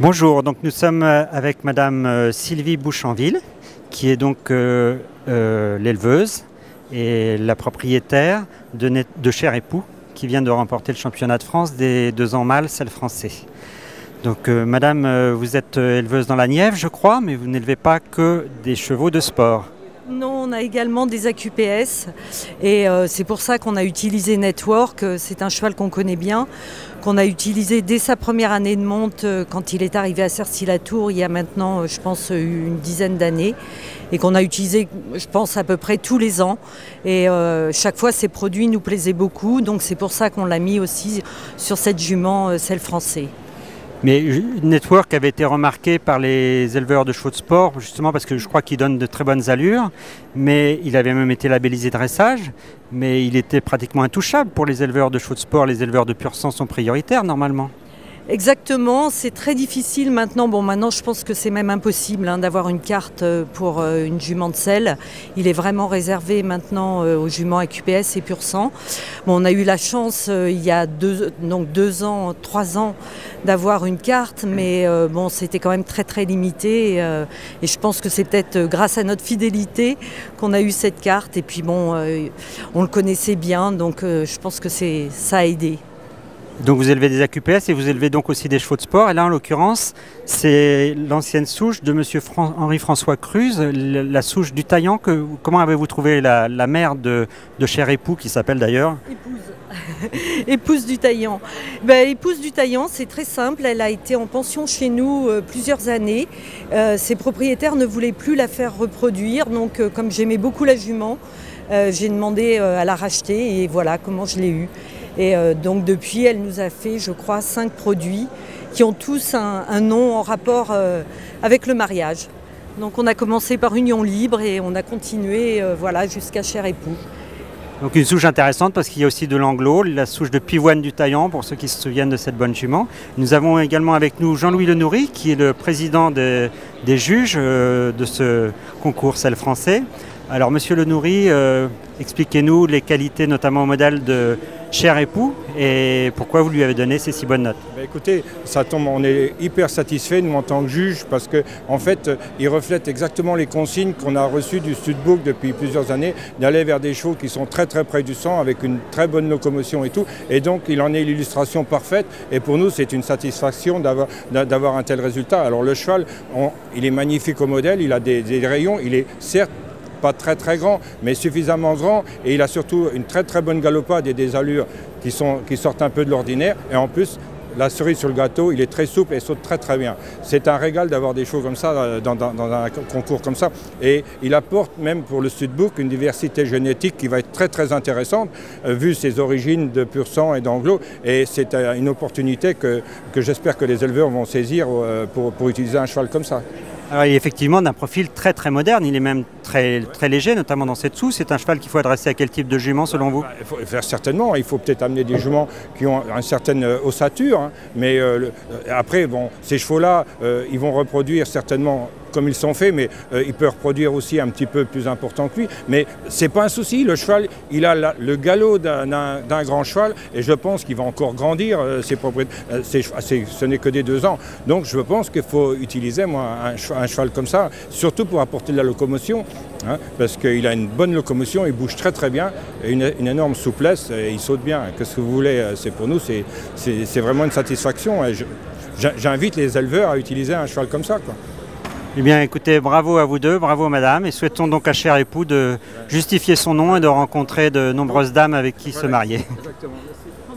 Bonjour, donc nous sommes avec Madame Sylvie Bouchanville, qui est donc l'éleveuse et la propriétaire de Cher Époux, qui vient de remporter le championnat de France des 2 ans mâles, celle français. Donc Madame, vous êtes éleveuse dans la Nièvre, je crois, mais vous n'élevez pas que des chevaux de sport. Non, on a également des AQPS et c'est pour ça qu'on a utilisé Network. C'est un cheval qu'on connaît bien, qu'on a utilisé dès sa première année de monte quand il est arrivé à Cercy-la-Tour il y a maintenant, je pense, une dizaine d'années et qu'on a utilisé, je pense, à peu près tous les ans. Et chaque fois, ces produits nous plaisaient beaucoup, donc c'est pour ça qu'on l'a mis aussi sur cette jument, celle française. Mais Network avait été remarqué par les éleveurs de chevaux de sport, justement parce que je crois qu'il donne de très bonnes allures, mais il avait même été labellisé dressage, mais il était pratiquement intouchable pour les éleveurs de chevaux de sport. Les éleveurs de pur sang sont prioritaires normalement. Exactement, c'est très difficile maintenant. Bon, maintenant je pense que c'est même impossible d'avoir une carte pour une jument de selle. Il est vraiment réservé maintenant aux juments AQPS et pur sang. Bon, on a eu la chance il y a 2 ans, 3 ans d'avoir une carte, mais bon, c'était quand même très limité. Et je pense que c'est peut-être grâce à notre fidélité qu'on a eu cette carte. Et puis bon, on le connaissait bien, donc je pense que ça a aidé. Donc vous élevez des AQPS et vous élevez donc aussi des chevaux de sport. Et là, en l'occurrence, c'est l'ancienne souche de M. Henri-François Cruz, la souche du Taillant. Comment avez-vous trouvé la mère de Cher Époux, qui s'appelle d'ailleurs Épouse du Taillant. Épouse du Taillant, c'est très simple. Elle a été en pension chez nous plusieurs années. Ses propriétaires ne voulaient plus la faire reproduire. Donc, comme j'aimais beaucoup la jument, j'ai demandé à la racheter et voilà comment je l'ai eue. Et donc depuis, elle nous a fait, je crois, 5 produits qui ont tous un nom en rapport avec le mariage. Donc on a commencé par Union Libre et on a continué voilà, jusqu'à Cher Époux. Donc une souche intéressante parce qu'il y a aussi de l'anglo, la souche de Pivoine du Taillant, pour ceux qui se souviennent de cette bonne jument. Nous avons également avec nous Jean-Louis Lenourry, qui est le président des juges de ce concours Selle français. Alors Monsieur Lenourry, expliquez-nous les qualités, notamment au modèle de Cher Époux, et pourquoi vous lui avez donné ces si bonnes notes. Écoutez, ça tombe, on est hyper satisfaits nous en tant que juge parce que en fait, il reflète exactement les consignes qu'on a reçues du Studbook depuis plusieurs années, d'aller vers des chevaux qui sont très près du sang, avec une très bonne locomotion et tout, et donc il en est l'illustration parfaite, et pour nous c'est une satisfaction d'avoir un tel résultat. Alors le cheval, il est magnifique au modèle, il a des rayons, il est certes pas très grand, mais suffisamment grand, et il a surtout une très bonne galopade et des allures qui sortent un peu de l'ordinaire, et en plus la cerise sur le gâteau, il est très souple et saute très bien. C'est un régal d'avoir des chevaux comme ça dans un concours comme ça, et il apporte même pour le Studbook une diversité génétique qui va être très intéressante vu ses origines de pur sang et d'anglo, et c'est une opportunité que j'espère que les éleveurs vont saisir pour utiliser un cheval comme ça. Alors il est effectivement d'un profil très moderne, il est même très léger, notamment dans cette souche. C'est un cheval qu'il faut adresser à quel type de jument selon vous? Il faut faire certainement, il faut peut-être amener des juments qui ont une certaine ossature, mais après, bon, ces chevaux-là, ils vont reproduire certainement comme ils sont faits, mais il peut reproduire aussi un petit peu plus important que lui. Mais c'est pas un souci, le cheval, il a le galop d'un grand cheval, et je pense qu'il va encore grandir, ses propriétés. Ce n'est que des 2 ans. Donc je pense qu'il faut utiliser un cheval comme ça, surtout pour apporter de la locomotion, parce qu'il a une bonne locomotion, il bouge très bien, et une énorme souplesse, et il saute bien. Qu'est-ce que vous voulez? C'est pour nous, c'est vraiment une satisfaction. J'invite les éleveurs à utiliser un cheval comme ça, quoi. Eh bien écoutez, bravo à vous deux, bravo madame, et souhaitons donc à Cher Époux de justifier son nom et de rencontrer de nombreuses dames avec qui se marier. Exactement, merci.